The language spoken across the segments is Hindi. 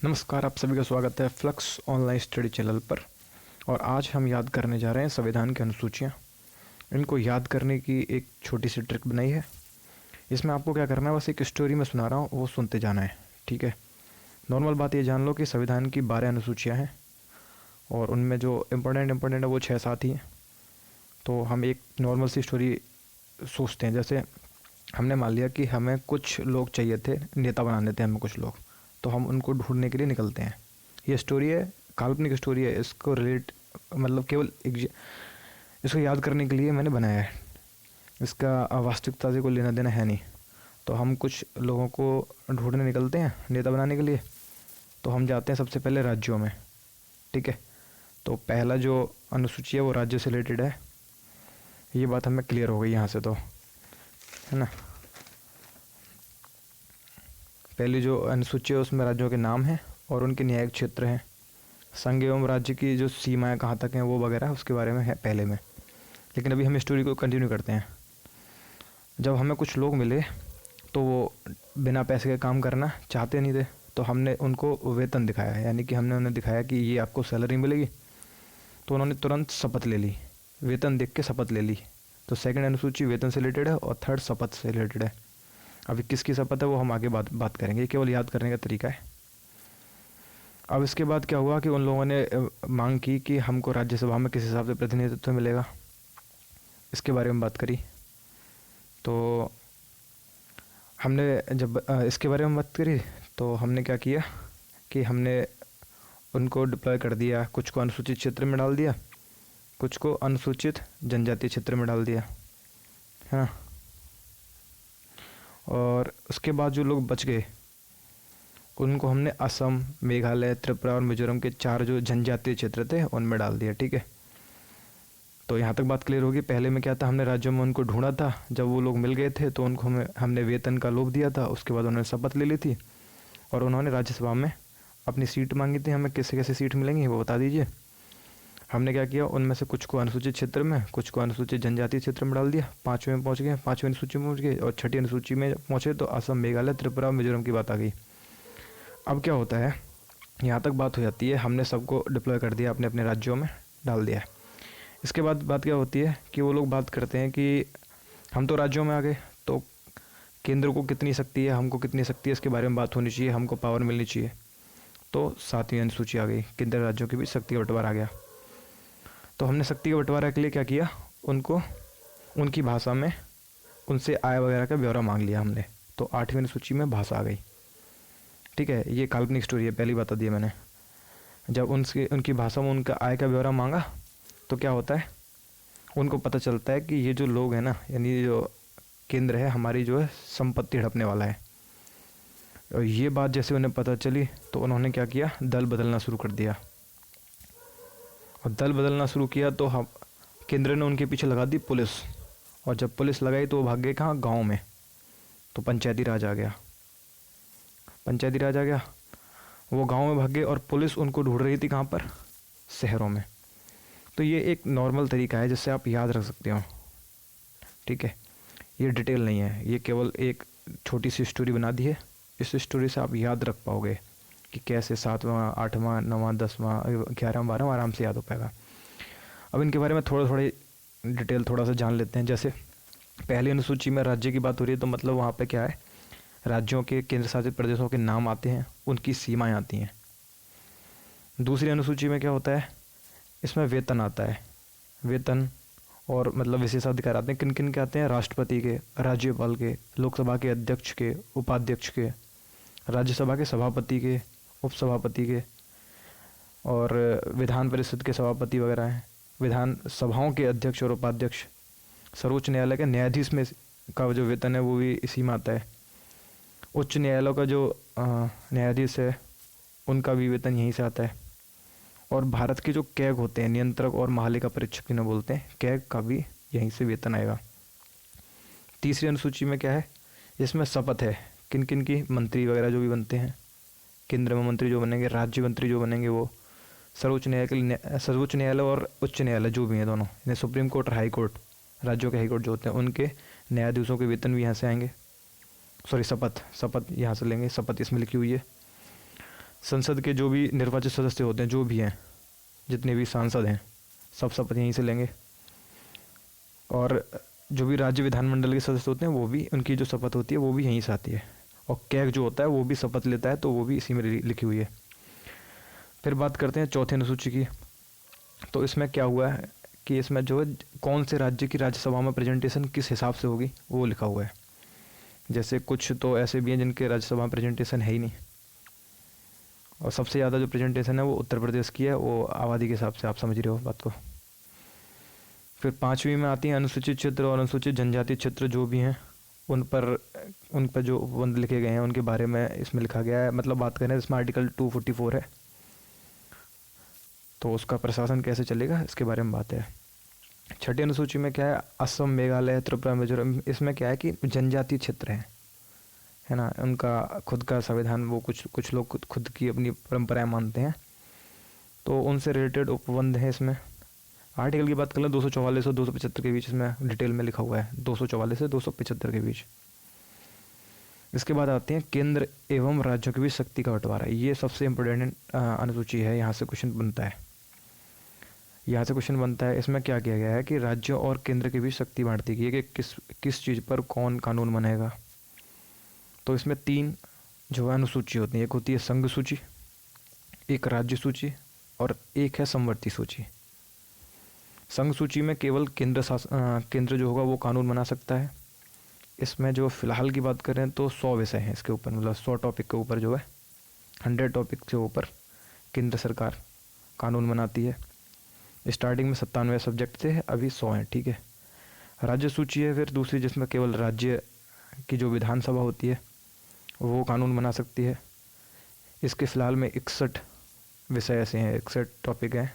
नमस्कार, आप सभी का स्वागत है फ्लक्स ऑनलाइन स्टडी चैनल पर। और आज हम याद करने जा रहे हैं संविधान की अनुसूचियाँ। इनको याद करने की एक छोटी सी ट्रिक बनाई है। इसमें आपको क्या करना है, बस एक स्टोरी में सुना रहा हूँ, वो सुनते जाना है। ठीक है। नॉर्मल बात ये जान लो कि संविधान की 12 अनुसूचियाँ हैं और उनमें जो इम्पोर्टेंट है वो 6-7 ही हैं। तो हम एक नॉर्मल सी स्टोरी सोचते हैं। जैसे हमने मान लिया कि हमें कुछ लोग चाहिए थे, नेता बनाने थे हमें कुछ लोग, तो हम उनको ढूंढने के लिए निकलते हैं। ये स्टोरी है, काल्पनिक स्टोरी है। इसको रिलेट मतलब केवल इसको याद करने के लिए मैंने बनाया है। इसका वास्तविकता से कोई लेना देना है नहीं। तो हम कुछ लोगों को ढूंढने निकलते हैं नेता बनाने के लिए। तो हम जाते हैं सबसे पहले राज्यों में। ठीक है। तो पहला जो अनुसूची है वो राज्य से रिलेटेड है। ये बात हमें क्लियर हो गई यहाँ से, तो है ना। पहली जो अनुसूची है उसमें राज्यों के नाम हैं और उनके न्यायिक क्षेत्र हैं। संघ एवं राज्य की जो सीमाएं कहाँ तक हैं वो वगैरह उसके बारे में है पहले में। लेकिन अभी हम स्टोरी को कंटिन्यू करते हैं। जब हमें कुछ लोग मिले तो वो बिना पैसे के काम करना चाहते नहीं थे, तो हमने उनको वेतन दिखाया, यानी कि हमने उन्हें दिखाया कि ये आपको सैलरी मिलेगी। तो उन्होंने तुरंत शपथ ले ली, वेतन देख के शपथ ले ली। तो सेकंड अनुसूची वेतन से रिलेटेड है और थर्ड शपथ से रिलेटेड है। अभी किसकी शपथ है वो हम आगे बात करेंगे, केवल याद करने का तरीका है। अब इसके बाद क्या हुआ कि उन लोगों ने मांग की कि हमको राज्यसभा में किस हिसाब से प्रतिनिधित्व मिलेगा, इसके बारे में बात करी। तो हमने जब इसके बारे में बात करी तो हमने क्या किया कि हमने उनको डिप्लॉय कर दिया। कुछ को अनुसूचित क्षेत्र में डाल दिया, कुछ को अनुसूचित जनजातीय क्षेत्र में डाल दिया, हाँ। और उसके बाद जो लोग बच गए उनको हमने असम, मेघालय, त्रिपुरा और मिजोरम के 4 जो जनजातीय क्षेत्र थे उनमें डाल दिया। ठीक है। तो यहाँ तक बात क्लियर होगी। पहले में क्या था, हमने राज्यों में उनको ढूंढा था। जब वो लोग मिल गए थे तो उनको हमने वेतन का लोभ दिया था। उसके बाद उन्होंने शपथ ले ली थी और उन्होंने राज्यसभा में अपनी सीट मांगी थी। हमें कैसे कैसे सीट मिलेंगी वो बता दीजिए। हमने क्या किया, उनमें से कुछ को अनुसूचित क्षेत्र में, कुछ को अनुसूचित जनजातीय क्षेत्र में डाल दिया। 5वें में पहुँच गए, 5वीं अनुसूची में पहुँच गए और 6ठी अनुसूची में पहुँचे तो असम, मेघालय, त्रिपुरा और मिजोरम की बात आ गई। अब क्या होता है, यहाँ तक बात हो जाती है, हमने सबको डिप्लॉय कर दिया, अपने अपने राज्यों में डाल दिया। इसके बाद बात क्या होती है कि वो लोग बात करते हैं कि हम तो राज्यों में आ गए, तो केंद्र को कितनी शक्ति है, हमको कितनी शक्ति है, इसके बारे में बात होनी चाहिए, हमको पावर मिलनी चाहिए। तो 7वीं अनुसूची आ गई, केंद्र राज्यों के बीच शक्ति का बंटवारा आ गया। तो हमने शक्ति का बंटवारा के लिए क्या किया, उनको उनकी भाषा में उनसे आय वगैरह का ब्यौरा मांग लिया हमने। तो 8वीं अनुसूची में भाषा आ गई। ठीक है। ये काल्पनिक स्टोरी है, पहली बता दी है मैंने। जब उनकी भाषा में उनका आय का ब्यौरा मांगा तो क्या होता है, उनको पता चलता है कि ये जो लोग हैं ना, यानी जो केंद्र है हमारी जो है संपत्ति हड़पने वाला है। और ये बात जैसे उन्हें पता चली तो उन्होंने क्या किया, दल बदलना शुरू कर दिया। और दल बदलना शुरू किया तो हम केंद्र ने उनके पीछे लगा दी पुलिस। और जब पुलिस लगाई तो वो भाग गए कहाँ, गाँव में। तो पंचायती राज आ गया। पंचायती राज आ गया, वो गांव में भाग गए और पुलिस उनको ढूंढ रही थी कहाँ पर, शहरों में। तो ये एक नॉर्मल तरीका है जिससे आप याद रख सकते हो। ठीक है। ये डिटेल नहीं है, ये केवल एक छोटी सी स्टोरी बना दी है। इस स्टोरी से आप याद रख पाओगे कि कैसे 7वां, 8वां, 9वां, 10वां, 11वां, 12वां आराम से याद हो पाएगा। अब इनके बारे में थोड़े डिटेल थोड़ा सा जान लेते हैं। जैसे पहली अनुसूची में राज्य की बात हो रही है, तो मतलब वहाँ पे क्या है, राज्यों के, केंद्र शासित प्रदेशों के नाम आते हैं, उनकी सीमाएं आती हैं। दूसरी अनुसूची में क्या होता है, इसमें वेतन आता है। वेतन और मतलब विशेषाधिकार आते हैं। किन किन के आते हैं, राष्ट्रपति के, राज्यपाल के, लोकसभा के अध्यक्ष के, उपाध्यक्ष के, राज्यसभा के सभापति के, उपसभापति के, और विधान परिषद के सभापति वगैरह हैं। विधान सभाओं के अध्यक्ष और उपाध्यक्ष, सर्वोच्च न्यायालय के न्यायाधीश में का जो वेतन है वो भी इसी में आता है। उच्च न्यायालयों का जो न्यायाधीश है उनका भी वेतन यहीं से आता है। और भारत के जो कैग होते हैं, नियंत्रक और महालेखा परीक्षक इन्हें बोलते हैं, कैग का भी यहीं से वेतन आएगा। तीसरी अनुसूची में क्या है, इसमें शपथ है। किन किन की, मंत्री वगैरह जो भी बनते हैं, केंद्र में मंत्री जो बनेंगे, राज्य मंत्री जो बनेंगे, वो सर्वोच्च न्यायालय और उच्च न्यायालय जो भी हैं दोनों, इन्हें सुप्रीम कोर्ट और हाई कोर्ट, राज्यों के हाई कोर्ट जो होते हैं, उनके न्यायाधीशों के वेतन भी यहाँ से आएंगे। सॉरी, शपथ यहाँ से लेंगे, शपथ इसमें लिखी हुई है। संसद के जो भी निर्वाचित सदस्य होते हैं, जो भी हैं, जितने भी सांसद हैं, सब शपथ यहीं से लेंगे। और जो भी राज्य विधानमंडल के सदस्य होते हैं, वो भी, उनकी जो शपथ होती है वो भी यहीं से आती है। और कैग जो होता है वो भी शपथ लेता है, तो वो भी इसी में लिखी हुई है। फिर बात करते हैं चौथे अनुसूची की। तो इसमें क्या हुआ है कि इसमें जो है कौन से राज्य की राज्यसभा में प्रेजेंटेशन किस हिसाब से होगी वो लिखा हुआ है। जैसे कुछ तो ऐसे भी हैं जिनके राज्यसभा में प्रेजेंटेशन है ही नहीं, और सबसे ज़्यादा जो प्रेजेंटेशन है वो उत्तर प्रदेश की है, वो आबादी के हिसाब से, आप समझ रहे हो बात को। फिर 5वीं में आती हैं अनुसूचित क्षेत्र और अनुसूचित जनजाति क्षेत्र जो भी हैं, उन पर जो बंद लिखे गए हैं उनके बारे में इसमें लिखा गया है। मतलब बात करें इसमें आर्टिकल 244 है, तो उसका प्रशासन कैसे चलेगा इसके बारे में बात है। छठी अनुसूची में क्या है, असम, मेघालय, त्रिपुरा, मिजोरम। इसमें क्या है कि जनजातीय क्षेत्र है ना, उनका खुद का संविधान, वो कुछ लोग खुद की अपनी परंपराएं मानते हैं, तो उनसे रिलेटेड उपबंध है इसमें। आर्टिकल की बात कर लें 244 और 275 के बीच, इसमें डिटेल में लिखा हुआ है 244 से 275 के बीच। इसके बाद आते हैं केंद्र एवं राज्यों के बीच शक्ति का बंटवारा। ये सबसे इम्पोर्टेंट अनुसूची है, यहाँ से क्वेश्चन बनता है। इसमें क्या किया गया है कि राज्यों और केंद्र के बीच शक्ति बांट दी गई है कि किस चीज़ पर कौन कानून बनेगा। तो इसमें 3 जो है अनुसूची होती है, एक होती है संघ सूची, एक राज्य सूची और एक है समवर्ती सूची। संघ सूची में केवल केंद्र जो होगा वो कानून बना सकता है। इसमें जो फ़िलहाल की बात करें तो 100 विषय हैं इसके ऊपर, मतलब 100 टॉपिक के ऊपर जो है, 100 टॉपिक के ऊपर केंद्र सरकार कानून बनाती है। स्टार्टिंग में 97 सब्जेक्ट थे, अभी 100 हैं, ठीक है। राज्य सूची है फिर दूसरी, जिसमें केवल राज्य की जो विधानसभा होती है वो कानून बना सकती है। इसके फ़िलहाल में 61 विषय ऐसे हैं, 61 टॉपिक हैं।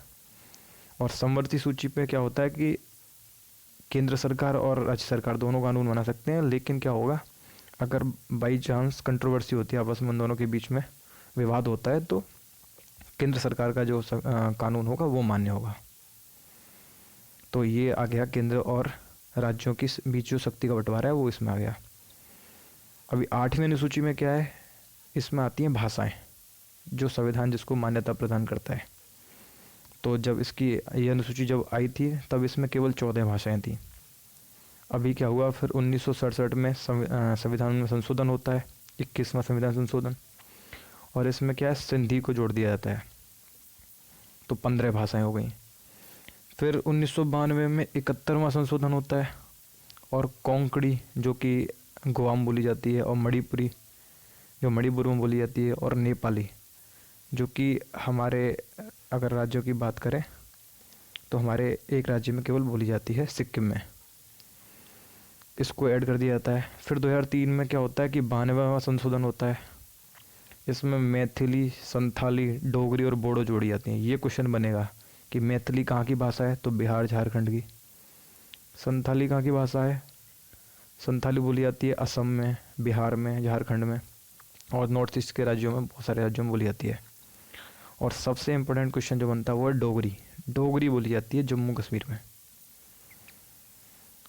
और समवर्ती सूची पे क्या होता है कि केंद्र सरकार और राज्य सरकार दोनों कानून बना सकते हैं, लेकिन क्या होगा, अगर बाई चांस कंट्रोवर्सी होती है आपस में, उन दोनों के बीच में विवाद होता है, तो केंद्र सरकार का जो कानून होगा वो मान्य होगा। तो ये आ गया केंद्र और राज्यों की बीच जो शक्ति का बंटवारा है वो इसमें आ गया। अभी 8वीं अनुसूची में क्या है, इसमें आती हैं भाषाएं, जो संविधान जिसको मान्यता प्रदान करता है। तो जब ये अनुसूची जब आई थी तब इसमें केवल 14 भाषाएं थी। अभी क्या हुआ, फिर 1967 में संविधान में संशोधन होता है, 21वां संविधान संशोधन, और इसमें क्या है, सिंधी को जोड़ दिया जाता है, तो 15 भाषाएं हो गई। फिर 1992 में 71वां संशोधन होता है, और कोंकणी जो कि गोवा में बोली जाती है, और मणिपुरी जो मणिपुर में बोली जाती है, और नेपाली जो कि हमारे अगर राज्यों की बात करें तो हमारे एक राज्य में केवल बोली जाती है, सिक्किम में, इसको ऐड कर दिया जाता है। फिर 2003 में क्या होता है कि 92वां संशोधन होता है, इसमें मैथिली, संथाली, डोगरी और बोडो जोड़ी जाती हैं। ये क्वेश्चन बनेगा कि मैथिली कहाँ की भाषा है, तो बिहार झारखंड की। संथाली कहाँ की भाषा है, संथाली बोली जाती है असम में, बिहार में, झारखंड में, और नॉर्थ ईस्ट के राज्यों में, बहुत सारे राज्यों में बोली जाती है। और सबसे इम्पोर्टेंट क्वेश्चन जो बनता है वो है डोगरी बोली जाती है जम्मू कश्मीर में।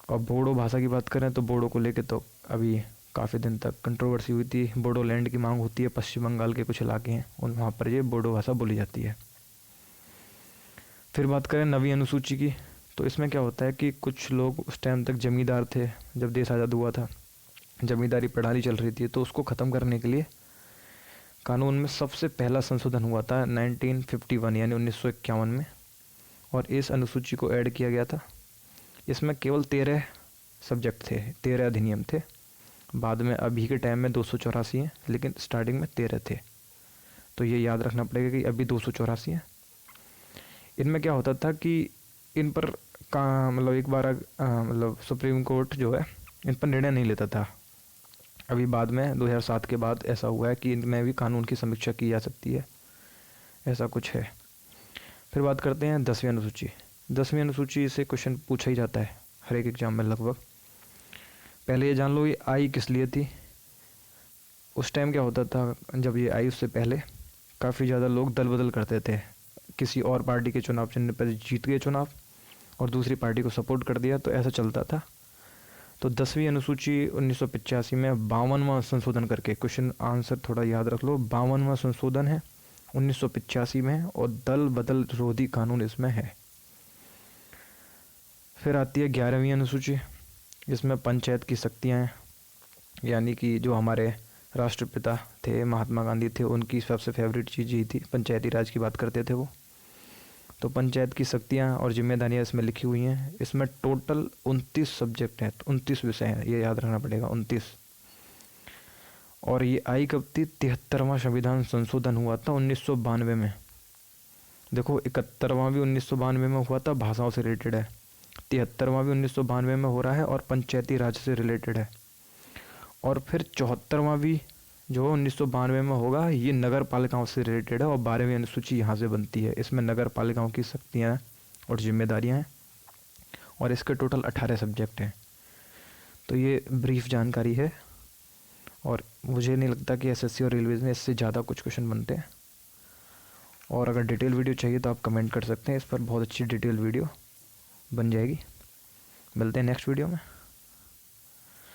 और बोडो भाषा की बात करें तो बोडो को लेके तो अभी काफ़ी दिन तक कंट्रोवर्सी हुई थी। बोडोलैंड की मांग होती है, पश्चिम बंगाल के कुछ इलाके हैं वहाँ पर ये बोडो भाषा बोली जाती है। फिर बात करें 9वीं अनुसूची की, तो इसमें क्या होता है कि कुछ लोग उस टाइम तक जमींदार थे, जब देश आज़ाद हुआ था, जमींदारी प्रणाली चल रही थी, तो उसको ख़त्म करने के लिए कानून में सबसे पहला संशोधन हुआ था 1951 यानी 1951 में, और इस अनुसूची को ऐड किया गया था। इसमें केवल 13 सब्जेक्ट थे, 13 अधिनियम थे। बाद में अभी के टाइम में 284 हैं, लेकिन स्टार्टिंग में 13 थे, तो ये याद रखना पड़ेगा कि अभी 284 हैं। इनमें क्या होता था कि इन पर मतलब एक बार मतलब सुप्रीम कोर्ट जो है इन पर निर्णय नहीं लेता था। अभी बाद में 2007 के बाद ऐसा हुआ है कि इनमें भी कानून की समीक्षा की जा सकती है, ऐसा कुछ है। फिर बात करते हैं 10वीं अनुसूची। 10वीं अनुसूची से क्वेश्चन पूछा ही जाता है हर एक एग्जाम में लगभग। पहले ये जान लो ये आई किस लिए थी। उस टाइम क्या होता था, जब ये आई उससे पहले काफ़ी ज़्यादा लोग दल बदल करते थे, किसी और पार्टी के चुनाव चिन्ह पर जीत गए चुनाव और दूसरी पार्टी को सपोर्ट कर दिया, तो ऐसा चलता था। तो 10वीं अनुसूची 1985 में 52वां संशोधन करके, क्वेश्चन आंसर थोड़ा याद रख लो, 52वां संशोधन है 1985 में, और दल बदल रोधी कानून इसमें है। फिर आती है 11वीं अनुसूची, इसमें पंचायत की शक्तियाँ हैं, यानी कि जो हमारे राष्ट्रपिता थे महात्मा गांधी थे, उनकी सबसे फेवरेट चीज़ यही थी, पंचायती राज की बात करते थे वो। तो पंचायत की शक्तियाँ और जिम्मेदारियाँ इसमें लिखी हुई हैं। इसमें टोटल 29 सब्जेक्ट हैं, 29 विषय हैं, ये याद रखना पड़ेगा, 29। और ये आई कब थी? 73वां संविधान संशोधन हुआ था 1992 में। देखो 71वां भी 1992 में हुआ था, भाषाओं से रिलेटेड है। 73वां भी 1992 में हो रहा है और पंचायती राज से रिलेटेड है। और फिर 74वां भी जो 1992 में होगा, ये नगर पालिकाओं से रिलेटेड है, और 12वीं अनुसूची यहाँ से बनती है। इसमें नगर पालिकाओं की शक्तियाँ और जिम्मेदारियाँ हैं, और इसके टोटल 18 सब्जेक्ट हैं। तो ये ब्रीफ जानकारी है, और मुझे नहीं लगता कि एसएससी और रेलवेज़ में इससे ज़्यादा कुछ क्वेश्चन बनते हैं। और अगर डिटेल वीडियो चाहिए तो आप कमेंट कर सकते हैं, इस पर बहुत अच्छी डिटेल वीडियो बन जाएगी। मिलते हैं नेक्स्ट वीडियो में।